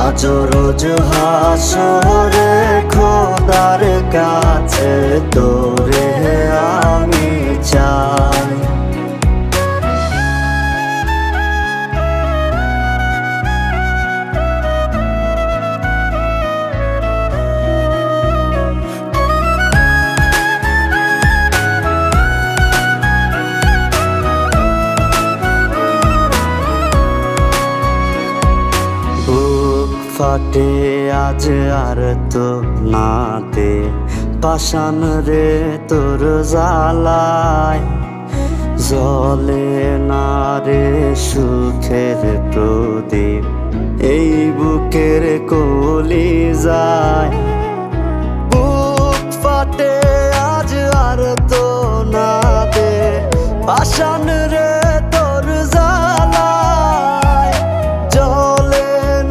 আজো রোজ হাসরে খোদার কাছে তোরে আমি চাই। ফাটে আজ আর তো না দে পাষাণ রে তোর জ্বালায়, জ্বলে না রে সুখের প্রদীপ এই বুকের কলিজা।